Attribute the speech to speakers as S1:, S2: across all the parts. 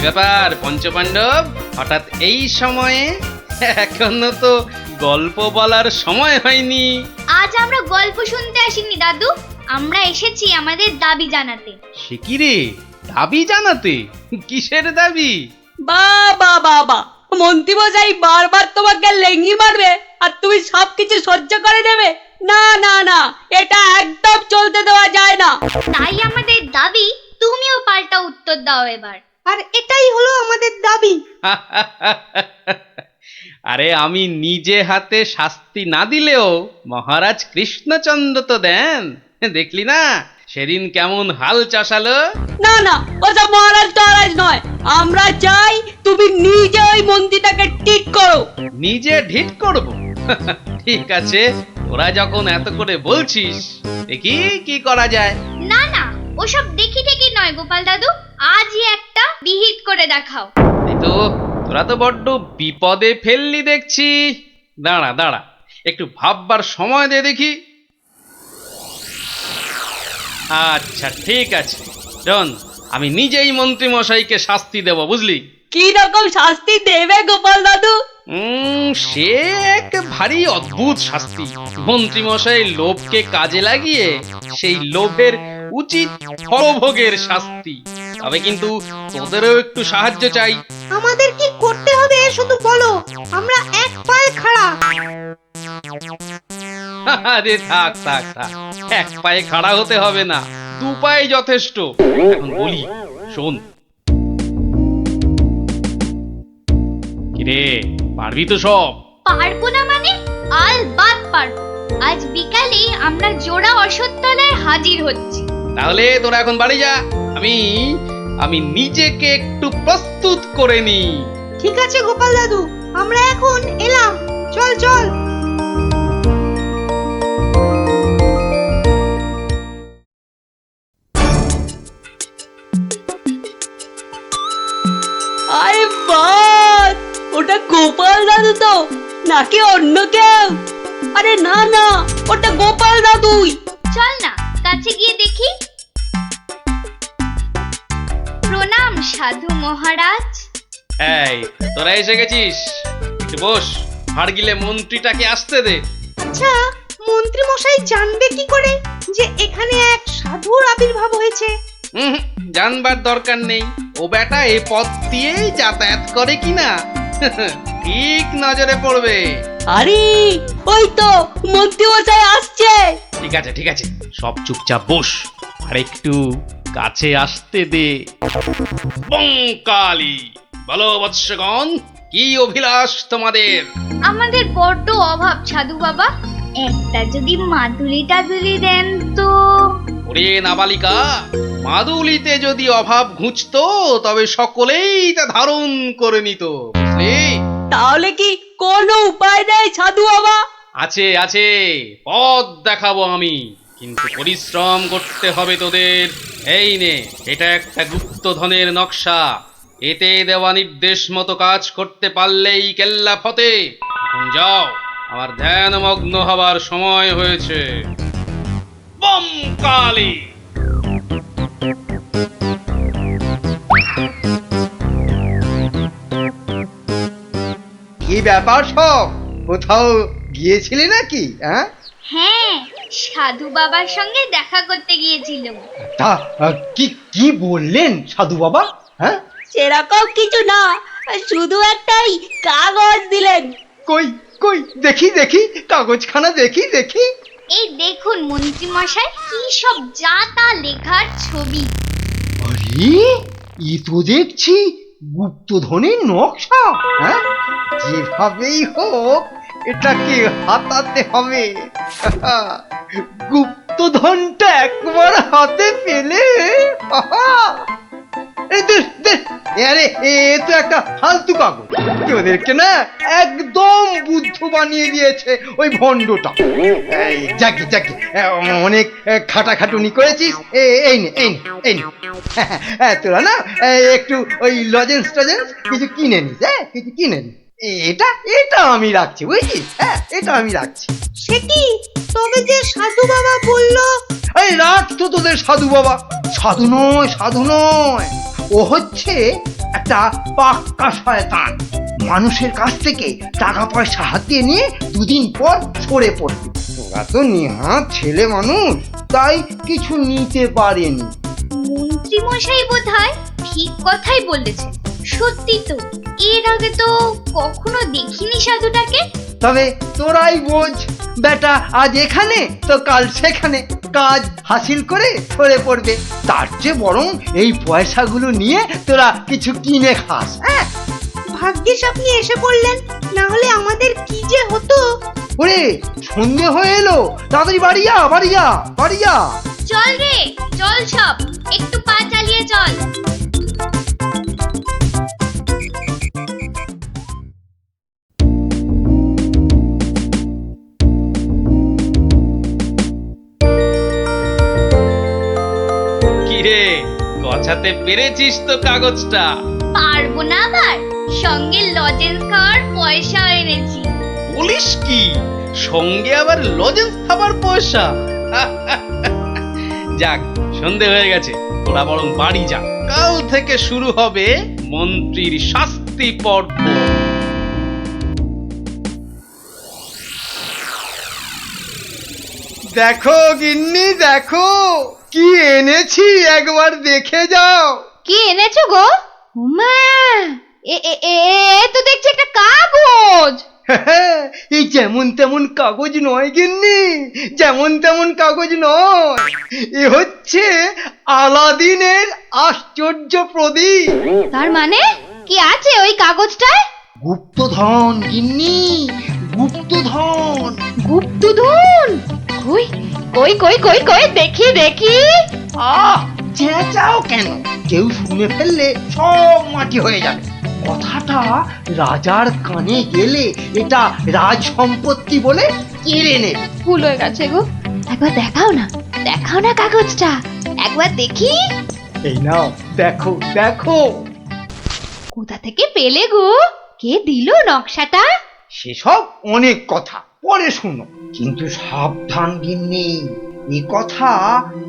S1: ব্যাপার পঞ্চপাণ্ডব, হঠাৎ এই সময়ে? এখনো তো গল্প বলার সময় হয়নি।
S2: আজ আমরা গল্প শুনতে আসিনি দাদু, আমরা এসেছি আমাদের দাবি জানাতে।
S1: সে কি রে, দাবি জানাতে? কিসের দাবি?
S3: বাবা বাবা, মন্ত্রীমশাই বারবার তোমাকে লেঙ্গি মারবে আর তুমি সবকিছু সহ্য করে নেবে? না না না, এটা একদম চলতে দেওয়া যায় না।
S2: তাই আমাদের দাবি তুমিও পাল্টা উত্তর দাও এবার।
S3: আর এটাই হলো আমাদের দাবি।
S1: আরে আমি নিজে হাতে শাস্তি না দিলেও মহারাজ কৃষ্ণচন্দ্র তো দেন, দেখলি না সেদিন কেমন হাল চাষালো?
S3: না না, ওসব মহারাজ টহারাজ নয়, আমরা চাই তুমি নিজে ওই মন্ত্রীটাকে ঠিক করো।
S1: নিজে ঢিট করব? ঠিক আছে, তোরা যখন এত করে বলছিস, দেখি কি করা যায়।
S2: না না, ওসব দেখি ঠেকি নয় গোপাল দাদু, আজই একটা বিহিত করে দেখাও।
S1: এই তো, তোরা তো বড্ড বিপদে ফেললি দেখছি। দাঁড়া দাঁড়া, একটু ভাববার সময় দে দেখি। আচ্ছা ঠিক আছে, শোন, আমি নিজেই মন্ত্রী মশাইকে শাস্তি দেব, বুঝলি?
S3: কি রকম শাস্তি দেবে গোপাল দাদু?
S1: সে এক ভারী অদ্ভুত শাস্তি। মন্ত্রী মশাই লোভকে কাজে লাগিয়ে সেই লোভের উচিত ফলভোগের শাস্তি। তবে কিন্তু তোদেরও একটু সাহায্য চাই।
S3: আমাদের কি করতে হবে শুধু বলো, আমরা এক পায়ে খাড়া।
S1: আরে থাক থাক থাক, এক পায়ে খাড়া হতে হবে না, দু পায়ে যথেষ্ট। এখন বলি, শোন। কিরে, পারবি তো সব?
S2: পারবো না মানে? আলবাত পারবো। আজ বিকালে আমরা জোড়া অশ্বত্থতলায় হাজির হচ্ছি।
S1: তাহলে তোরা এখন বাড়ি যা, আমি নিজেকে একটু প্রস্তুত করে নি।
S3: ঠিক আছে গোপাল দাদু, আমরা এখন এলাম, চল চল। আরে বাস, ওটা গোপাল দাদু তো নাকি অন্য কেউ? আরে না না, ওটা গোপাল দাদুই।
S2: চল না কাছে গিয়ে দেখি। প্রণাম সাধু মহারাজ।
S1: এই, তোরা এসে গেছিস, একটু বস। হাড় গিলে মন্ত্রীটাকে আসতে দে।
S3: আচ্ছা, মন্ত্রী মশাই জানবে কি করে যে এখানে এক সাধুর আবির্ভাব হয়েছে?
S1: জানবার দরকার নেই, ও বেটা এ পথ দিয়েই যাতায়াত করে কিনা ঠিক নজরে পড়বে।
S3: আরে ওই তো মন্ত্রী মশাই আসছে।
S1: ঠিক আছে ঠিক আছে, সব চুপচাপ বস, আর একটু কাছে আসতে দে। বঙ্কালি, বলো বৎসগণ, কি অভিলাষ তোমাদের?
S2: আমাদের বড্ড অভাব সাধু বাবা, একটা যদি মাদুলি টাদুলি দেন তো।
S1: ওরে নাবালিকা, মাদুলিতে যদি অভাব ঘুচতো তবে সকলেই তা ধারণ করে নিত, বুঝলি?
S3: তাহলে কি কোনো উপায় নেই সাধু বাবা?
S1: আছে আছে, পথ দেখাবো আমি, কিন্তু পরিশ্রম করতে হবে তোদের। এই নে, এটা একটা গুপ্তধনের নকশা, এতে দেওয়া নির্দেশ মতো কাজ করতে পারলেই কেল্লা ফতে। এখন যাও, আমার ধ্যানমগ্ন হবার সময় হয়েছে। বম কালী।
S4: কি ব্যাপার সব, কোথাও গিয়েছিলে নাকি?
S2: হ্যাঁ, সাধু বাবার সঙ্গে দেখা করতে গিয়েছিলাম।
S4: তা কি কি বললেন সাধু বাবা?
S3: সেরকম কিছু না, শুধু একটাই কাগজ দিলেন।
S4: কই কই দেখি দেখি, কাগজখানা দেখি দেখি।
S2: এই দেখুন মন্ত্রী মশাই, কি সব যা তা লেখার ছবি।
S4: আরে এ তো দেখছি গুপ্তধনের নকশা। যেভাবেই হোক এটাকে হাতাতে হবে। গুপ্তধনটা একবার হাতে পেলে আরে এ তো একটা ফালতু কাগজ, ওদেরকে না একদম বুদ্ধ বানিয়ে দিয়েছে ওই ভণ্ডটা। যাকে যাকে অনেক খাটাখাটুনি করেছিস, এই নে এই নে এই নে। তোরা না একটু ওই লজেন্স টজেন্স কিছু কিনে নিস, কিছু কিনে নিস। এটা এটা আমি রাখছি, বুঝছিস? এটা আমি রাখছি।
S3: সে কি, তবে যে সাধু বাবা বললো?
S4: এই রাখ তো তোদের সাধু বাবা। সাধু নয় সাধু নয়, ও হচ্ছে একটা পাক্কা শয়তান। মানুষের কাছ থেকে টাকা পয়সা হাতিয়ে নিয়ে দুদিন পর সরে পড়বে। ওরা তো নেহাত ছেলে মানুষ, তাই কিছু নিতে পারেনি।
S2: মন্ত্রী মশাই বোধহয় ঠিক কথাই বলেছেন। সত্যি তো, এর আগে তো কখনো দেখিনি সাধুটাকে।
S4: তবে তোরাই বোঝ, বেটা আজ এখানে তো কাল সেখানে কাজ হাসিল করে সরে পড়বে। তার চেয়ে বরং এই পয়সাগুলো নিয়ে তোরা কিছু কিনে খাস। হ্যাঁ,
S3: ভাগ্যিস আপনি এসে পড়লেন, না হলে আমাদের কি যে হতো।
S4: ওরে সন্ধে হয়ে এলো, তাড়াতাড়ি বাড়ি যা, বাড়ি যা, বাড়ি যা।
S2: চল রে, চল সব, একটু পা চালিয়ে চল।
S1: কিরে, গছাতে পেরেছিস তো কাগজটা?
S2: পারবো না আবার, সঙ্গে লজেন্স খাওয়ার পয়সা এনেছি।
S1: বলিস কি, সঙ্গে আবার লজেন্স খাবার পয়সা? যাক, সন্ধে হয়ে গেছে, তোরা বরং বাড়ি যা। কাল থেকে শুরু হবে মন্ত্রীর শাস্তি পর্ব।
S4: দেখো গিন্নি, দেখো কি এনেছি, একবার দেখে যাও।
S2: কি এনেছো গো? মা, এ তো দেখছি একটা কাগজ।
S4: এই যেমন তেমন কাগজ নয় গিন্নি, যেমন তেমন কাগজ নয়। এ হচ্ছে আলাদিনের আশ্চর্য প্রদীপ।
S2: তার মানে কি আছে ওই কাগজটায়?
S4: গুপ্তধন গিন্নি, গুপ্তধন।
S2: গুপ্তধন? কই কই কই কই কই দেখি দেখি।
S4: আহ, চেঁচাও কেন? কেউ শুনে ফেললে সব মাটি হয়ে যাবে। কথাটা রাজার কানে গেলে এটা রাজ সম্পত্তি বলে কেড়ে নেবে।
S2: ভুল হয়ে গেছে গো, একবার দেখাও না, দেখাও না কাগজটা, একবার দেখি।
S4: এই নাও, দেখো দেখো।
S2: কোথা থেকে পেলে গো? কে দিল নকশাটা?
S4: সেসব অনেক কথা পরে শুনো, কিন্তু সাবধান গিন্নি, এ কথা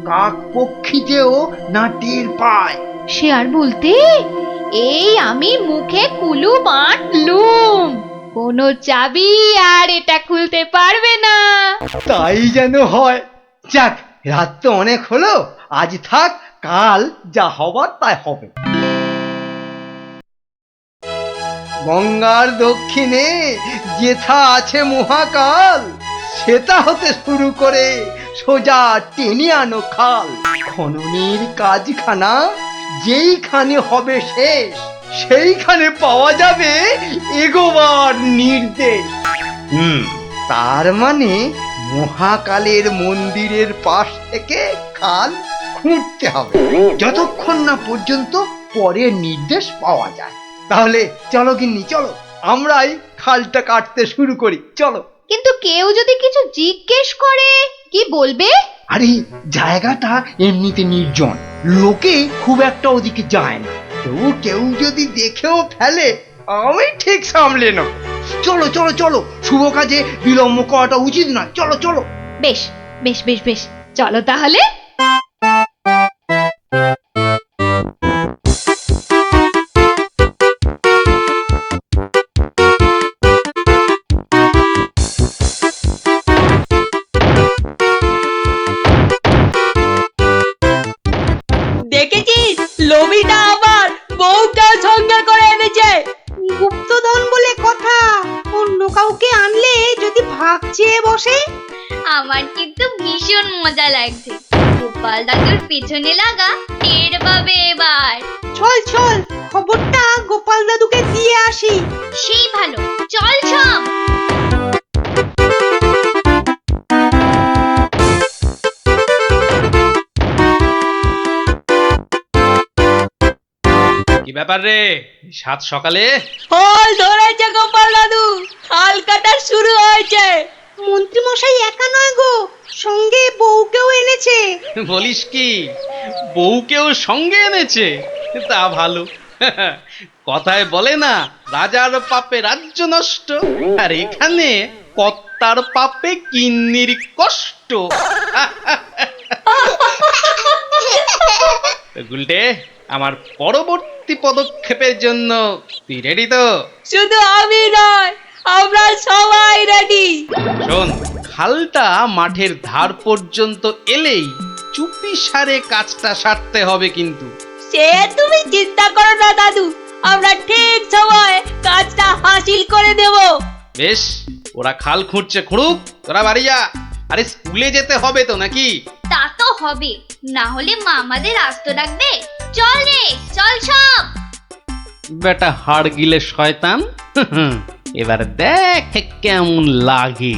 S4: কাক পক্ষীতেও না টের পায়।
S2: সে আর বলতে, এই আমি মুখে কুলু বাঁটলুম, কোনো চাবি আর এটা খুলতে পারবে না।
S4: তাই যেন হয়। যাক, রাত তো অনেক হলো, আজ থাক, কাল যা হবার তাই হবে। গঙ্গার দক্ষিণে যেথা আছে মহাকাল, সেটা হতে শুরু করে সোজা টেনে আনো খাল। খননের কাজখানা যেইখানে হবে শেষ, সেইখানে পাওয়া যাবে এগোবার নির্দেশ। তার মানে মহাকালের মন্দিরের পাশ থেকে খাল খুঁড়তে হবে, যতক্ষণ না পর্যন্ত পরের নির্দেশ পাওয়া যায়। তাহলে চলো গিন্নি, চলো, আমরাই খালটা কাটতে শুরু করি, চলো।
S2: কিন্তু কেউ যদি কিছু জিজ্ঞেস করে কি বলবে?
S4: আরে জায়গাটা এমনিতে নির্জন, লোকে খুব একটা ওদিকে যায় না। তবু কেউ যদি দেখেও ফেলে, আমি ঠিক সামলে নেব। চলো চলো চলো, শুভ কাজে বিলম্ব করাটা উচিত নয়। চলো চলো।
S2: বেশ বেশ বেশ বেশ, চলো তাহলে।
S3: দেখেছিস, লোভিটা আবার বউকেও সঙ্গে করে এনেছে। গুপ্তধন বলে কথা, অন্য কাউকে আনলে যদি ভাগ চেয়ে বসে।
S2: আমার কিন্তু ভীষণ মজা লাগছে। গোপাল দাদুর পেছনে লাগা টের পাবে এবার।
S3: চল চল, খবরটা গোপাল দাদুকে দিয়ে আসি।
S2: সেই ভালো, চল সব।
S1: কি ব্যাপার রে, সাত সকালে?
S3: ফল ধরেছে গোপাল দাদু, খাল কাটা শুরু হয়েছে। মন্ত্রী মশাই একা নয় গো, সঙ্গে বউকেও এনেছে।
S1: বলিস কি, বউকেও সঙ্গে এনেছে? তা ভালো। কথায় বলে না, রাজার পাপে রাজ্য নষ্ট, আর এখানে কর্তার পাপে কিন্নির কষ্ট। গুলটে, আমার পরবর্তী পরবর্তী পদক্ষেপের জন্য তুই রেডি তো?
S3: শুধু আমি নয়, আমরা সবাই রেডি।
S1: শোন, খালটা মাঠের ধার পর্যন্ত এলেই চুপি সারে কাজটা সারতে হবে কিন্তু।
S3: সে তুমি চিন্তা করো না দাদু, আমরা ঠিক সময় কাজটা হাসিল করে দেব।
S1: বেশ, ওরা খাল খুঁড়ছে খুঁড়ুক, তোরা বাড়ি যা। আরে স্কুলে যেতে হবে তো নাকি?
S2: তা তো হবে, না হলে মা আমাদের আস্ত ডাকবে। চল রে, চল সব।
S1: বেটা হাড় গিলে শয়তান, এবার দেখ কেমন লাগে।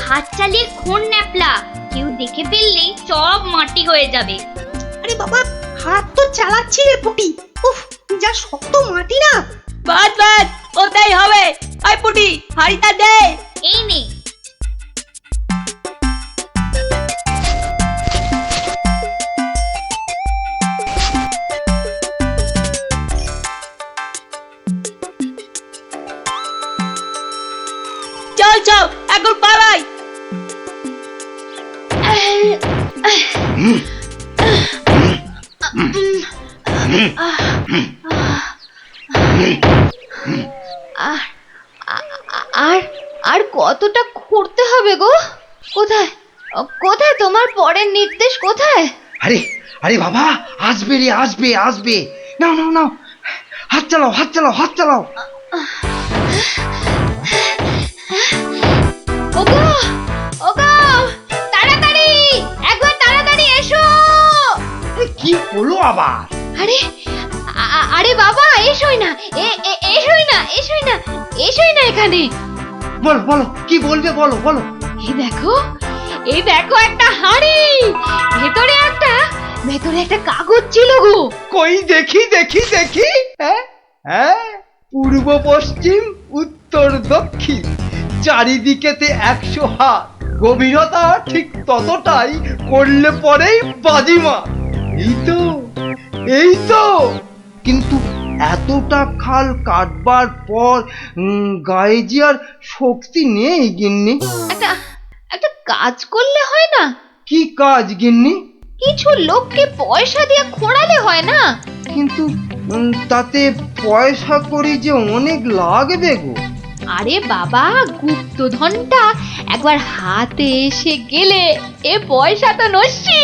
S2: হাত চালিয়ে খুন ন্যাপলা, কেউ দেখে ফেললেই সব মাটি হয়ে যাবে।
S5: আরে বাবা, হাত তো চালাচ্ছি রে পুটি। উফ, যা শক্ত মাটি না।
S3: বাদ বাদ, ওটাই হবে। আই পুটি, হাড়িটা দে।
S2: এই নে।
S3: চল চল, এখন পালাই।
S2: আর আর কতটা খুঁড়তে হবে গো? কোথায় কোথায় তোমার পরের নির্দেশ কোথায়?
S4: আরে আরে বাবা, আসবে রে, আসবে আসবে। নাও নাও নাও, হাত চালাও, হাত চালাও, হাত চালাও।
S2: ওগো ওগো, তাড়াতাড়ি, একবার তাড়াতাড়ি এসো।
S4: কি হলো আবার?
S2: আরে আরে বাবা, এসোই না, এসোই না, এসোই না, এসোই না এখানে।
S4: বলো বলো, কি বলবে, বলো বলো।
S2: এই দেখো একটা হাঁড়ি, ভেতরে একটা কাগজ ছিল গো।
S4: কই দেখি দেখি দেখি। হ্যাঁ হ্যাঁ, পূর্ব পশ্চিম উত্তর দক্ষিণ চারিদিকেতে 100 হাত, গভীরতা ঠিক ততটাই, করলে পরেই বাজিমা। এই তো, এই তো। কিন্তু এতটা খাল কাটবার পর গায়ে যে আর শক্তি নেই গিন্নি।
S2: একটা কাজ করলে হয় না?
S4: কি কাজ গিন্নি?
S2: কিছু লোককে পয়সা দিয়ে খোঁড়ালে হয় না?
S4: কিন্তু তাতে পয়সা করি যে অনেক লাগবে গো।
S2: আরে বাবা, গুপ্তধনটা একবার হাতে এসে গেলে এ পয়সা তো নস্যি।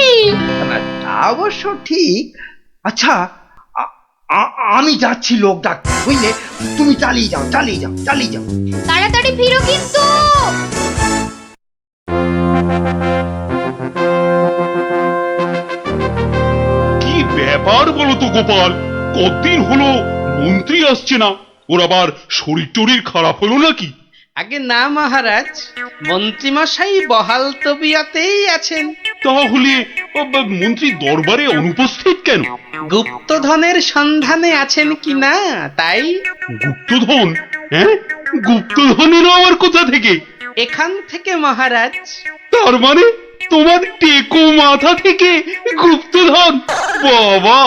S4: না, তা অবশ্য ঠিক। আচ্ছা, আমি যাচ্ছি লোক ডাকতে, বুঝলে? তুমি চালিয়ে যাও, চালিয়ে যাও, চালিয়ে যাও।
S2: তাড়াতাড়ি ফিরো কিন্তু।
S6: কি ব্যাপার বলো তো গোপাল, কতদিন হলো মন্ত্রী আসছে না? ওর আবার শরীর টরীর খারাপ হলো নাকি?
S1: আগে না মহারাজ, মন্ত্রীমশাই বহাল তবিয়তেই আছেন।
S6: তাহলে মন্ত্রী দরবারে অনুপস্থিত কেন?
S1: গুপ্তধনের সন্ধানে আছেন কিনা তাই।
S6: গুপ্তধন? হ্যাঁ, গুপ্তধনেরও আবার কোথা থেকে?
S1: এখান থেকে মহারাজ।
S6: তার মানে তোমার টেকো মাথা থেকে গুপ্তধন? বাবা,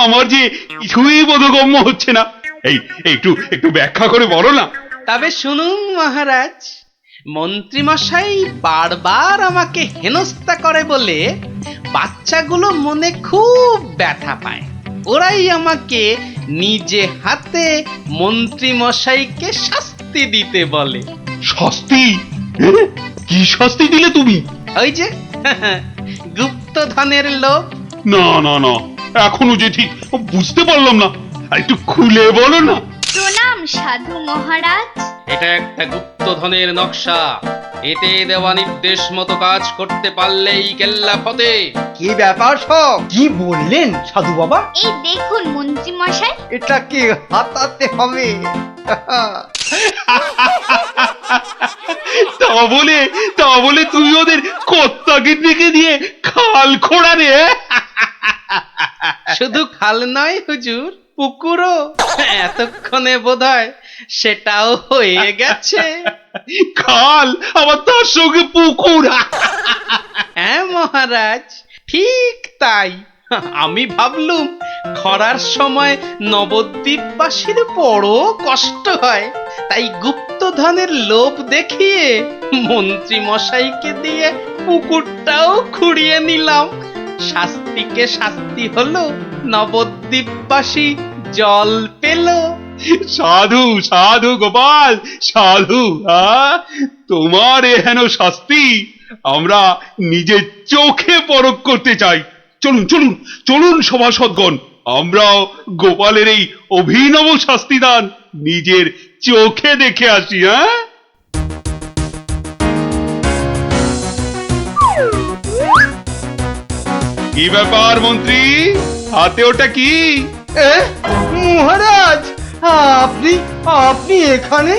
S6: আমার যে কিছুই বোধগম্য হচ্ছে না। এই একটু একটু ব্যাখ্যা করে বলো না।
S1: তবে শুনুন মহারাজ, মন্ত্রীমশাই বারবার আমাকে হেনস্থা করে বলে বাচ্চাগুলো মনে খুব ব্যথা পায়। ওরাই আমাকে নিজে হাতে মন্ত্রীমশাইকে শাস্তি দিতে বলে।
S6: শাস্তি? হ্যাঁ? কি শাস্তি দিলে তুমি?
S1: ওই যে গুপ্তধনের লোভ।
S6: না না না, এখনো যে ঠিক বুঝতে পারলাম না, আর একটু খুলে বলো না।
S2: প্রণাম সাধু মহারাজ।
S1: এটা একটা গুপ্তধনের নকশা। এতে দেওয়া নির্দেশ মতো কাজ করতে পারলেই কেল্লা ফতে।
S4: কি ব্যাপার সব? কি বললেন সাধু বাবা?
S2: এই দেখুন মন্ত্রী মশাই।
S4: এটাকে হাতাতে হবে।
S6: তা বলে তুই ওদের কর্তাকে ডেকে দিয়ে খাল খোঁড়া রে?
S1: শুধু খাল নয় হুজুর, পুকুরও। এতক্ষণে বোধহয় সেটাও হয়ে গেছে।
S6: খাল আবার তার সঙ্গে পুকুর?
S1: হ্যাঁ মহারাজ, ঠিক তাই। আমি ভাবলুম খরার সময় নবদ্বীপবাসীর বড় কষ্ট হয়, তাই গুপ্তধনের লোভ দেখিয়ে মন্ত্রী মশাইকে দিয়ে পুকুরটাও খুঁড়িয়ে নিলাম। শাস্তিকে শাস্তি হলো, নবদ্বীপবাসী জল পেল।
S6: সাধু সাধু গোপাল সাধু, তোমার এহেন শাস্তি আমরা নিজের চোখে পরখ করতে চাই। চলুন চলুন চলুন সভাসদগণ, আমরাও গোপালের এই অভিনব শাস্তিদান নিজের চোখে দেখে আসি। কি ব্যাপার মন্ত্রী, হাতে ওটা কি?
S4: এ, মহারাজ, আপনি আপনি এখানে?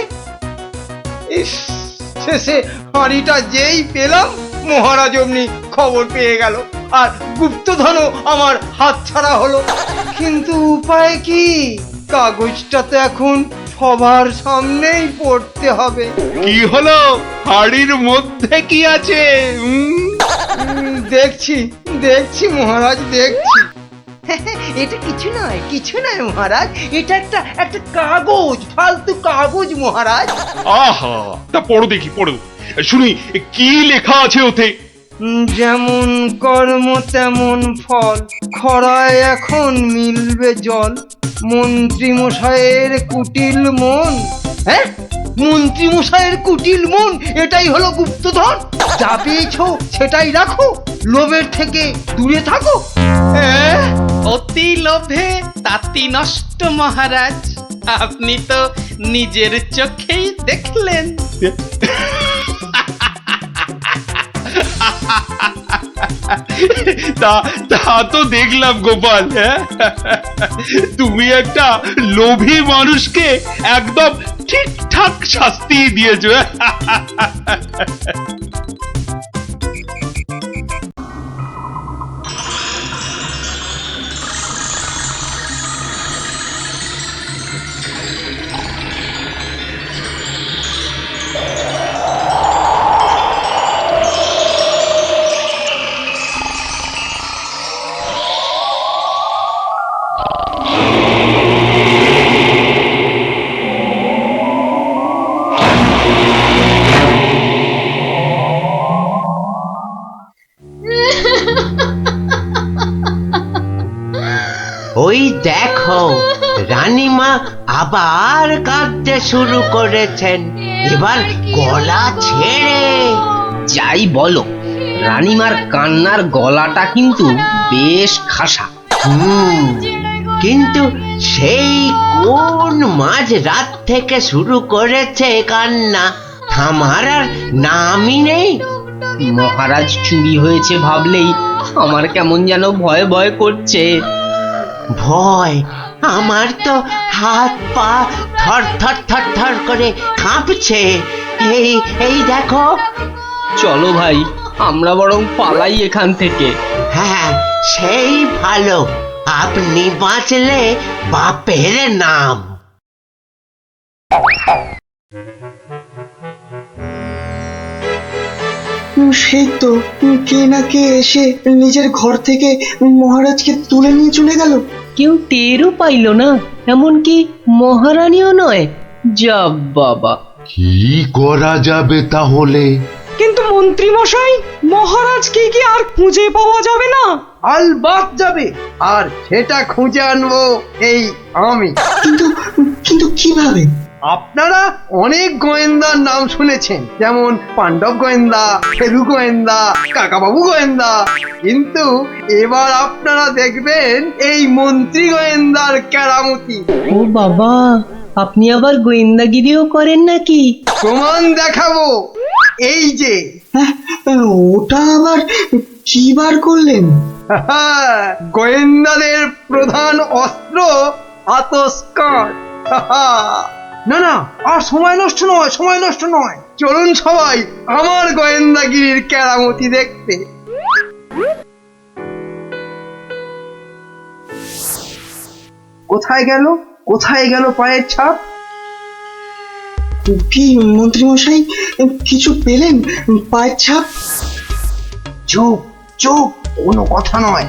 S4: ইস, শেষে হাঁড়িটা যেই পেলাম মহারাজ অমনি খবর পেয়ে গেল, আর গুপ্তধনও আমার হাতছাড়া হলো। কিন্তু উপায় কি? কাগজটা তো এখন সবার সামনেই পড়তে হবে।
S6: কি হলো, হাড়ির মধ্যে কি আছে?
S4: দেখছি দেখছি মহারাজ, দেখছি। এটা কিছু নয় মহারাজ, এটা একটা একটা কাগজ, ফালতু কাগজ মহারাজ।
S6: আহা, তা পড়ো দেখি, পড়ো শুনি কি লেখা আছে ওতে।
S4: যেমন কর্ম তেমন ফল, খরায় এখন মিলবে জল, মন্ত্রী মশাইয়ের কুটিল মন। হ্যাঁ, মন্ত্রী মশাইয়ের কুটিল মন, এটাই হলো গুপ্তধন। যা পেয়েছো সেটাই রাখো, লোভের থেকে দূরে থাকো। হ্যাঁ,
S1: অতি লোভে তাতি নষ্ট মহারাজ, আপনি তো নিজের চোখেই দেখলেন।
S6: তা তা তো দেখলাম গোপাল, তুমি একটা লোভী মানুষকে একদম ঠিকঠাক শাস্তি দিয়েছো।
S7: ওই দেখো, রানীমা আবার কাঁদতে শুরু করেছেন, এবার গলা ছেড়ে।
S8: যাই বলো, রানীমার কান্নার গলাটা কিন্তু বেশ খাসা।
S7: কিন্তু সেই কোন মাঝ রাত থেকে শুরু করেছে কান্না, থামার আর নামই নেই।
S8: মহারাজ চুরি হয়েছে ভাবলেই আমার কেমন যেন ভয় ভয় করছে।
S7: ভয়? আমার তো হাত পা থর থর থর থর করে কাঁপছে। এই এই দেখো।
S8: চলো ভাই, আমরা বরং পালাই এখান থেকে।
S7: হ্যাঁ, সেই ভালো, আপনি বাঁচলে বাপের নাম।
S5: সেই তো কে না কে এসে নিজের ঘর থেকে মহারাজকে তুলে নিয়ে চলে গেল।
S8: কেউ টেরও পাইল না, এমনকি মহারানীও নয়। যা বাবা,
S9: কি করা যাবে তাহলে?
S5: কিন্তু মন্ত্রী মশাই, মহারাজকে কি আর খুঁজে পাওয়া যাবে না?
S4: আলবাত যাবে, আর সেটা খুঁজে আনবো এই আমি।
S5: কিন্তু কিন্তু কিভাবে?
S4: আপনারা অনেক গোয়েন্দার নাম শুনেছেন, যেমন পাণ্ডব গোয়েন্দা, ফেলু গোয়েন্দা, কাকাবাবু গোয়েন্দা, কিন্তু এবার আপনারা দেখবেন এই মন্ত্রী গোয়েন্দার কেরামতি।
S8: ও বাবা, আপনি আবার গোয়েন্দাগিরিও করেন নাকি?
S4: প্রমাণ দেখাবো, এই যে।
S5: ওটা আবার কি বার করলেন?
S4: গোয়েন্দাদের প্রধান অস্ত্র আতস্কার। না না, আর সময় নষ্ট নয়, সময় নষ্ট নয়, চলুন সবাই আমার গোয়েন্দাগিরির কেরামতি দেখতে। কোথায় গেল, কোথায় গেল পায়ের ছাপ?
S5: কি মন্ত্রী মশাই, কিছু পেলেন পায়ের ছাপ?
S4: চুপ চুপ, কোনো কথা নয়।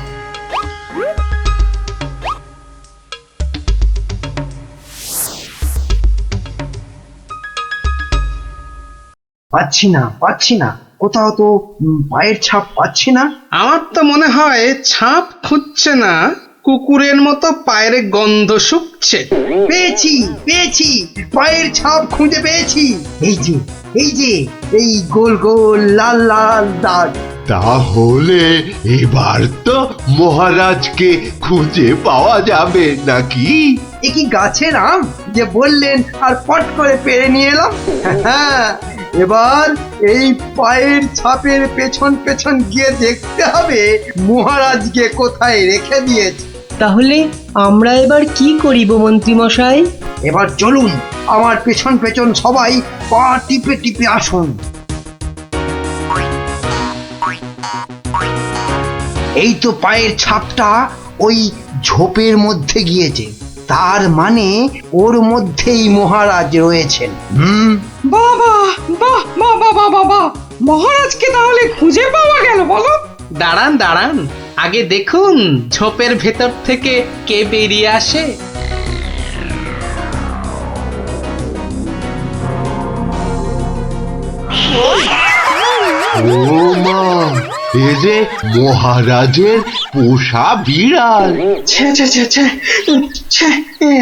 S4: পাচ্ছি না,
S5: কোথাও তো পায়ের ছাপ পাচ্ছি না।
S10: আমার তো মনে হয় ছাপ খুঁজছে না, কুকুরের মতো পায়ের গন্ধ শুকছে।
S4: পেয়েছি পেয়েছি, পায়ের ছাপ খুঁজে পেয়েছি। এই যে এই যে, এই গোল গোল লাল লাল দাগ।
S9: তাহলে এবার তো মহারাজকে খুঁজে পাওয়া যাবে নাকি?
S4: এ কি গাছের আম যে বললেন আর পট করে পেরে নিয়ে এলাম? হ্যাঁ, এবার এই পায়ের ছাপের পেছন পেছন গিয়ে দেখতে হবে মহারাজকে কোথায় রেখে দিয়েছে।
S8: তাহলে আমরা এবার কি করিব মন্ত্রী মশাই?
S4: এবার চলুন, আমার পেছন পেছন সবাই পা টিপে টিপে আসুন। এই তো পায়ের ছাপটা ওই ঝোপের মধ্যে গিয়েছে, তার মানে ওর মধ্যেই মহারাজ রয়েছেন।
S10: বাবা বাহ বাহ বাহ বাহ বাহ, মহারাজকে তাহলে খুঁজে পাওয়া গেল বলো? দাঁড়ান দাঁড়ান, আগে দেখুন ঝোপের ভেতর থেকে কে বেরিয়ে আসে।
S9: ও মা, এ যে মহারাজের পোষা বিড়াল।
S5: ছ্যা ছ্যা ছ্যা ছ্যা ছ্যা,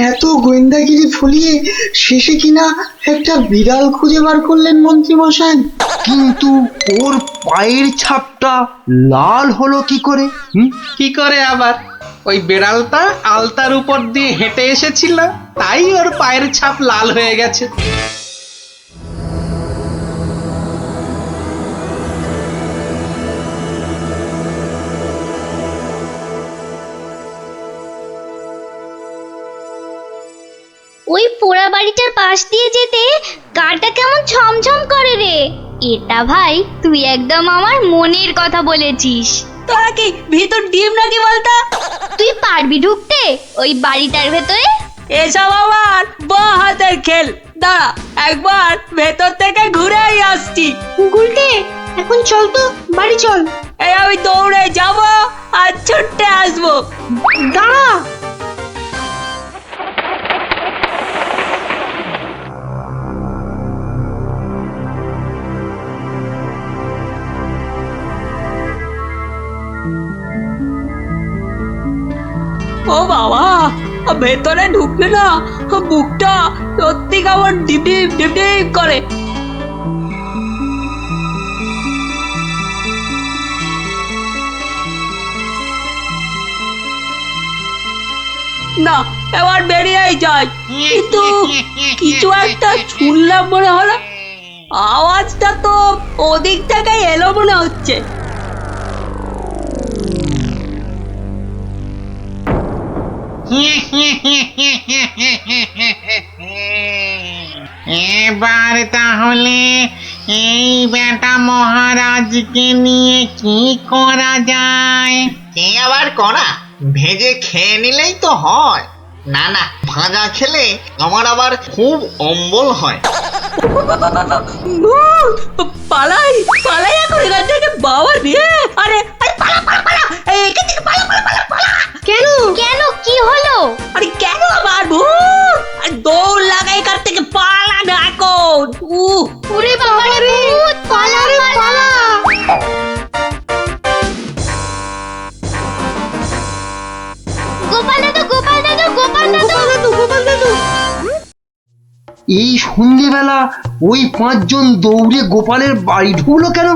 S5: এত গোয়েন্দাগিরি ফলিয়ে শেষে কিনা একটা বিড়াল খুঁজে বার করলেন মন্ত্রী মশাই।
S4: কিন্তু ওর পায়ের ছাপটা লাল হলো কি করে?
S10: কি করে আবার? ওই বেড়ালটা আলতার উপর দিয়ে হেঁটে এসেছিল, তাই ওর পায়ের ছাপ লাল হয়ে গেছে।
S2: ওই পোড়া বাড়িটার পাশ দিয়ে যেতে গাটা কেমন ছমছম করে রে। এটা ভাই তুই একদম আমার মনের কথা বলেছিস।
S3: তোরা কি ভিতর ডিম নাকি বলতো?
S2: তুই পারবি ঢুকতে ওই বাড়িটার ভেতরে?
S3: এসব আমার বাঁ হাতের খেল। দাঁড়া, একবার ভেতর থেকে ঘুরেই আসছি।
S2: গুলটে, এখন চল তো বাড়ি চল।
S3: এই আমি দৌড়ে যাব আর ছুটে আসবো।
S2: দাঁড়া।
S3: ও বাবা, ভেতরে ঢুকলে না বুকটা সত্যি কেমন ডিপ ডিপ ডিপ ডিপ করে। না, এবার বেরিয়েই যাই। কিন্তু কিছু একটা শুনলাম মনে হলো। আওয়াজটা তো ওদিক থেকে এলো মনে হচ্ছে।
S7: এবার তাহলে এই বেটা মহারাজকে নিয়ে কি করা যায়? কি আবার করা? ভেজে খেয়ে নিলেই তো হয়। না না, ভাজা খেলে আমার আবার খুব অম্বল হয়।
S3: পালাই পালাই এখন এখান থেকে, বাবা রে। আরে পালা পালা পালা, এখান থেকে পালা পালা পালা পালা।
S2: কেন কেন, কি হলো?
S3: আরে কেন আবার ভূত? আরে দৌড় লাগাই এখান থেকে, পালা না এখন।
S2: ওরে বাবা রে ভূত, পালা রে পালা। গোপাল দাদু, গোপাল দাদু, গোপাল দাদু, গোপাল দাদু।
S4: এই সন্ধ্যেবেলা ওই পাঁচজন দৌড়ে গোপালের বাড়ি ঢুকলো কেন?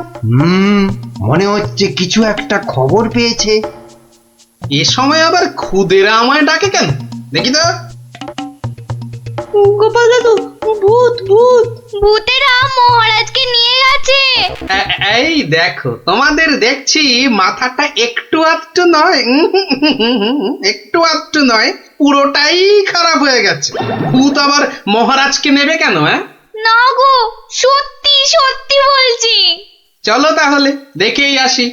S4: মনে হচ্ছে কিছু একটা খবর পেয়েছে।
S10: এ সময় আবার খুদেরা আমায় ডাকে কেন? দেখি তো।
S3: গোপাল দাদু, ভূত ভূত।
S2: ভূতেরা মহারাজকে নিয়ে গেছে।
S10: এই দেখো, তোমাদের দেখছি মাথাটা একটু আধটু নয়, একটু আধটু নয়, পুরোটাই খারাপ হয়ে গেছে। ভূত আবার মহারাজকে নেবে কেন?
S2: না গো, সত্যি সত্যি বলছি।
S10: চলো তাহলে দেখেই আসি।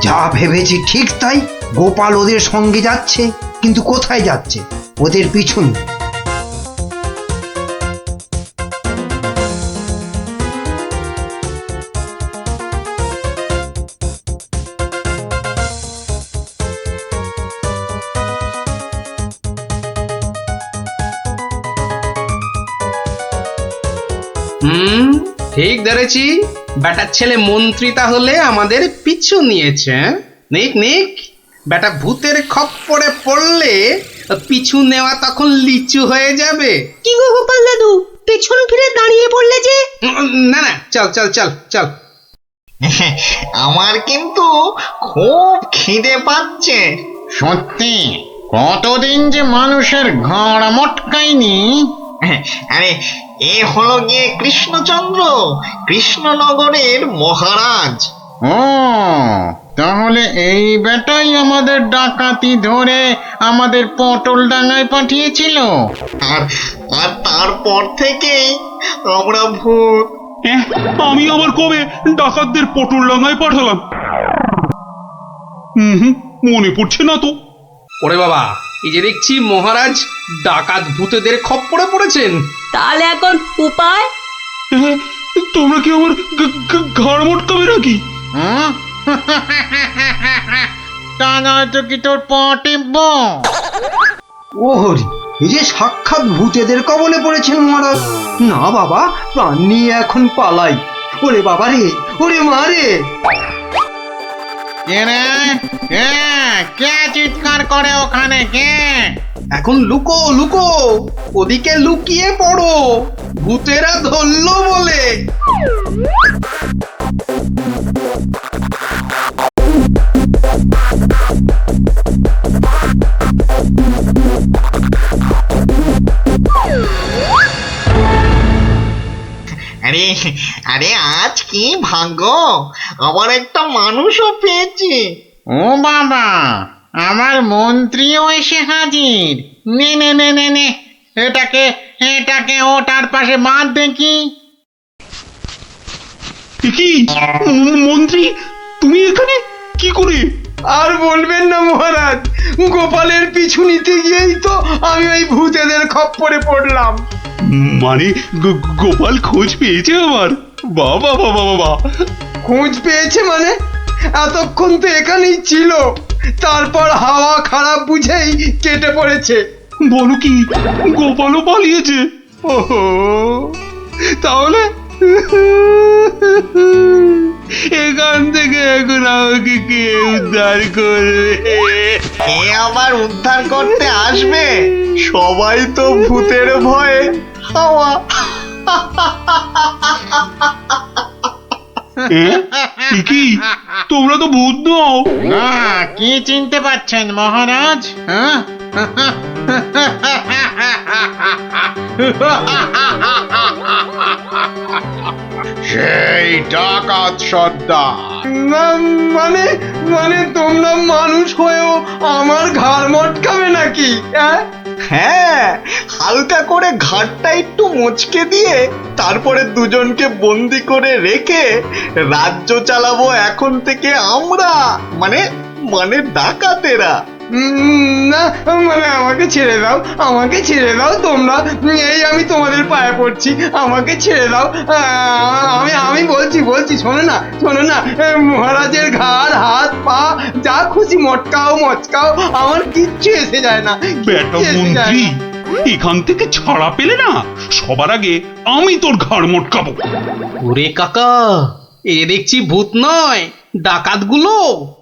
S4: যা ভেবেছি ঠিক তাই, গোপাল ওদের সঙ্গে যাচ্ছে, কিন্তু কোথায় যাচ্ছে? ওদের পিছন।
S10: ঠিক ধরেছি, বেটার ছেলে মন্ত্রী তাহলে আমাদের পিছু নিয়েছে। নিক নিক, বেটা ভূতের খপ্পরে পড়লে পিছু নেওয়া তখন লিচু হয়ে যাবে।
S3: কি গো গোপাল দাদু, পেছন ফিরে দাঁড়িয়ে পড়লে যে?
S10: না না, চল চল চল চল।
S7: আমার কিন্তু খুব খিদে পাচ্ছে। সত্যি কতদিন যে মানুষের ঘাড় মটকায়নি। আরে এ হলো গিয়ে কৃষ্ণচন্দ্র, কৃষ্ণনগরের মহারাজ। ও তাহলে এই বেটাই আমাদের ডাকাতি ধরে আমাদের পটল ডাঙায় পাঠিয়েছিল, আর আর তারপর থেকেই আমরা ভূত।
S6: আমি আবার কবে ডাকাতদের পটল ডাঙায় পাঠালাম? মনে পড়ছে না তো।
S10: ওরে বাবা, এই যে দেখছি মহারাজ ডাকাত ভূতেদের খপ্পরে পড়েছেন।
S3: তাহলে এখন উপায়?
S6: তোমরা কি আমার ঘাড় মটকাবে নাকি?
S7: তা নয়তো কি তোর পা টিপব?
S4: ও হরি, এই যে সাক্ষাৎ ভূতেদের কবলে পড়েছেন মহারাজ। না বাবা, প্রাণ নিয়ে এখন পালাই। ওরে বাবা রে, ওরে মা রে।
S7: কে রে? কে চিৎকার করে ওখানে? কে?
S10: এখন লুকো লুকো, ওদিকে লুকিয়ে পড়ো, ভূতেরা ধরলো বলে।
S7: আরে আরে আজ কি ভাগ্য, আবার একটা মানুষও পেয়েছি। ও বাবা, আমার মন্ত্রীও এসে হাজির। নে নে নে নে নে, এটাকে এটাকে ওটার পাশে বাঁধ দেখি।
S6: কি মন্ত্রী, তুমি এখানে কি করে?
S4: আর বলবেন না মহারাজ, গোপালের পিছু নিতে গিয়েই তো আমি ওই ভূতেদের খপ্পরে পড়লাম।
S6: মানে গোপাল খোঁজ পেয়েছে আমার? বাবা বাবা বাবা,
S4: খোঁজ পেয়েছে মানে? এতক্ষণ তো এখানেই ছিল, তারপর হাওয়া খারাপ বুঝেই কেটে পড়েছে।
S6: বলো কি, গোপালও পালিয়েছে? ওহো, তাহলে এখান থেকে এখন আমাকে কে উদ্ধার করবে?
S7: কে আবার উদ্ধার করতে আসবে? সবাই তো ভূতের ভয়ে হাওয়া।
S6: কি তোমরা তো ভূত নও?
S7: কি চিনতে পারছেন মহারাজ?
S9: সেই ডাকাত সর্দার।
S4: না মানে, মানে তোমরা মানুষ হয়েও আমার ঘাড় মটকাবে নাকি?
S7: হ্যাঁ, হালকা করে ঘাটটা একটু মুচকে দিয়ে তারপরে দুজনকে বন্দি করে রেখে রাজ্য চালাবো এখন থেকে আমরা, মানে মানে ডাকাতেরা।
S4: না মানে আমাকে ছেড়ে দাও, আমাকে ছেড়ে দাও তোমরা। এই আমি তোমাদের পায়ে পড়ছি, আমাকে ছেড়ে দাও। আমি আমি বলছি বলছি, শোনো না শোনো না, মহারাজের ঘাড় হাত পা যা খুশি মটকাও মচকাও, আমার কিচ্ছু এসে যায় না।
S6: বেটা মন্ত্রী, এখান থেকে ছাড়া পেলে না, সবার আগে আমি তোর ঘাড় মটকাবো।
S10: ওরে কাকা, এ দেখছি ভূত নয়, ডাকাতগুলো।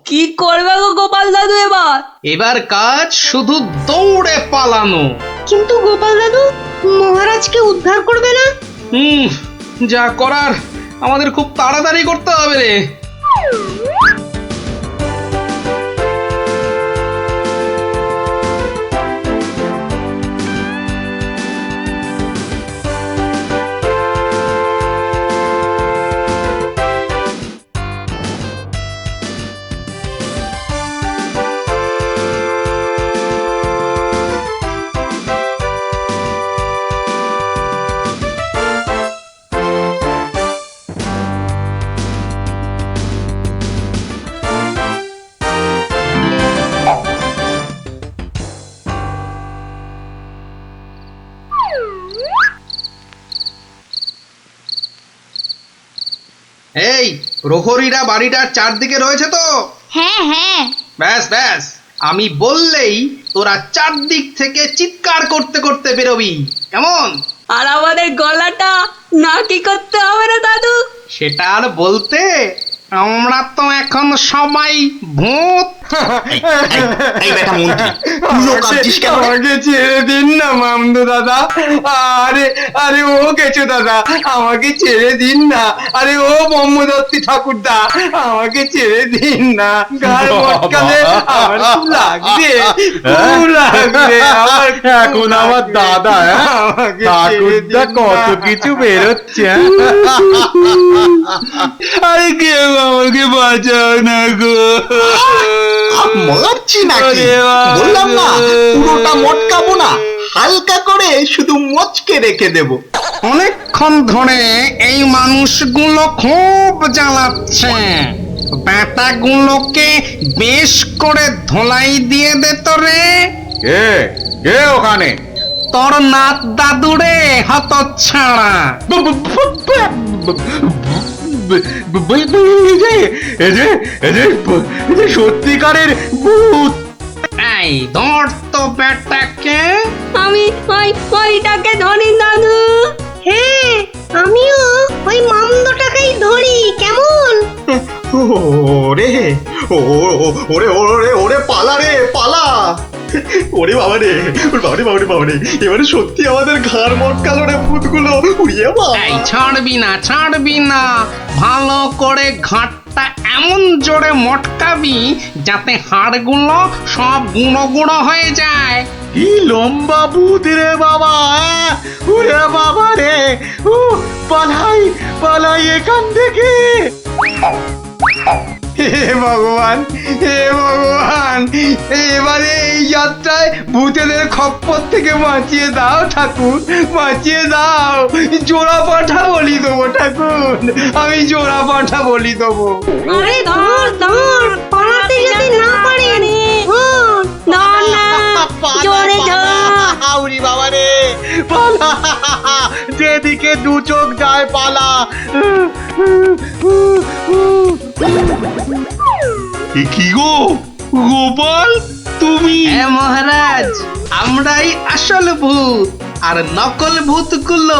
S3: কি করবে গো গোপাল দাদু এবার?
S10: এবার কাজ শুধু দৌড়ে পালানো।
S3: কিন্তু গোপাল দাদু, মহারাজকে উদ্ধার করবে না?
S10: যা করার আমাদের খুব তাড়াতাড়ি করতে হবে রে। এই প্রহরীরা বাড়িটার চারদিকে রয়েছে তো?
S2: হ্যাঁ হ্যাঁ।
S10: ব্যাস ব্যাস, আমি বললেই তোরা চারদিক থেকে চিৎকার করতে করতে বেরোবি, কেমন?
S3: আর আমাদের গলাটা নাকি করতে হবে না দাদু?
S10: সেটা আর বলতে, আমরা তো এখন সবাই ভূত।
S7: এই বেটা মন্ত্রী, তুইও কাঁদছিস কেন রে?
S4: আমাকে ছেড়ে দিন না মামদো দাদা। আরে আরে ও গেছো দাদা, আমাকে ছেড়ে দিন না। আরে ও ব্রহ্মদত্তি ঠাকুরদা, আমাকে ছেড়ে দিন না। গায়ে মটকালে আমার খুব লাগবে, খুব লাগবে আমার।
S9: এখন আমার দাদা,
S4: আমাকে ছেড়ে
S9: ঠাকুরদা
S4: দিন না।
S9: কত কিছু বেরোচ্ছে।
S6: আরে কেউ আমাকে বাঁচাও না গো।
S7: মারছি নাকি?
S6: ওরে বাবা।
S7: বললাম না পুরোটা মটকাবো না, হালকা করে শুধু মচকে রেখে দেব।
S10: অনেকক্ষণ ধরে এই মানুষগুলো খুব জ্বালাচ্ছে। ব্যাটাগুলোকে বেশ করে ধোলাই দিয়ে দে তো রে।
S9: কে কে ওখানে?
S10: তোর নাত দাদুরে হতচ্ছাড়া।
S9: সত্যিকারের ভূত।
S10: এই ধর তো ব্যাটাকে।
S3: আমি ওইটাকে ধরি দাদু।
S2: হ্যাঁ, আমিও ওই মামদটাকেই ধরি, কেমন?
S7: ওরে ওরে ওরে ওরে পালা রে পালা। ওরে বাবা রে, ওরে বাবা রে বাবা রে বাবা রে, এবারে সত্যি আমাদের ঘাড় মটকালো রে ভূতগুলো। উড়িয়ে বাবা।
S10: এই ছাড়বি না, ছাড়বি না। ভালো করে ঘাটটা এমন জোরে মটকাবি যাতে হাড়গুলো সব গুঁড়ো গুঁড়ো হয়ে যায়।
S9: কি লম্বা ভূত রে বাবা! ওরে বাবা রে! পালাই পালাই এখান থেকে!
S4: হে ভগবান, হে ভগবান, এবারে এই যাত্রায় ভূতেদের খপ্পর থেকে বাঁচিয়ে দাও ঠাকুর, বাঁচিয়ে দাও। জোড়া পাঠা বলি দেবো ঠাকুর, আমি জোড়া পাঠা বলি দেবো।
S2: আরে ধর ধর, পালাতে যদি না পারেন, ধর না, জোরে ধর।
S9: উরি বাবা রে! পালা! যেদিকে দু চোখ যায় পালা!
S6: এ কি গো গোপাল, তুমি?
S10: হ্যাঁ মহারাজ, আমরাই আসল ভূত, আর নকল ভূতগুলো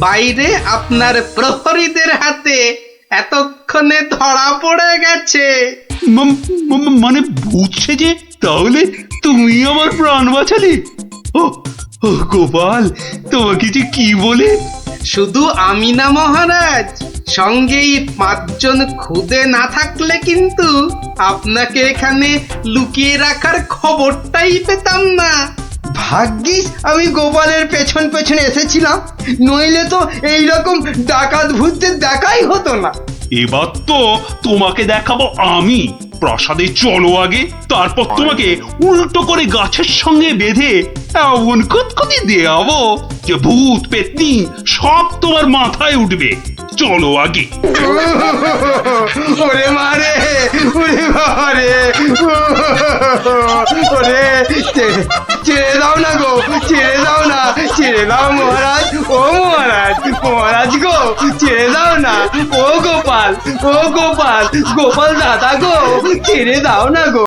S10: বাইরে আপনার প্রহরীদের হাতে এতক্ষণে ধরা পড়ে গেছে।
S6: মানে ভূত সেজে? তাহলে তুমি আমার প্রাণ বাঁচালে? ও ও গোপাল, তোমাকে যে কি বলে?
S10: শুধু আমি না মহারাজ, সঙ্গেই 5 জন খুদে না থাকলে কিন্তু আপনাকে এখানে লুকিয়ে রাখার খবরটাই পেতাম না।
S4: ভাগ্যিস আমি গোপালের পেছন পেছন এসেছিলাম, নইলে তো এইরকম ডাকাত ভূতদের দেখাই হতো না।
S6: এবার তো তোমাকে দেখাবো আমি। প্রাসাদে চলো আগে, তারপর তোমাকে উল্টো করে গাছের সঙ্গে বেঁধে এমন কুতকুতি দেওয়াবো যে ভূত পেতনি সব তোমার মাথায় উঠবে। চলো আগে।
S4: ওরে মারে, ওরে বাবারে, ওরে ছেড়ে দাও না গো, ছেড়ে দাও না, ছেড়ে দাও মহারাজ, ও মহারাজ, মহারাজ গো, ছেড়ে দাও না। ও গোপাল, ও গোপাল, গোপাল দাদা গো, ছেড়ে দাও না গো।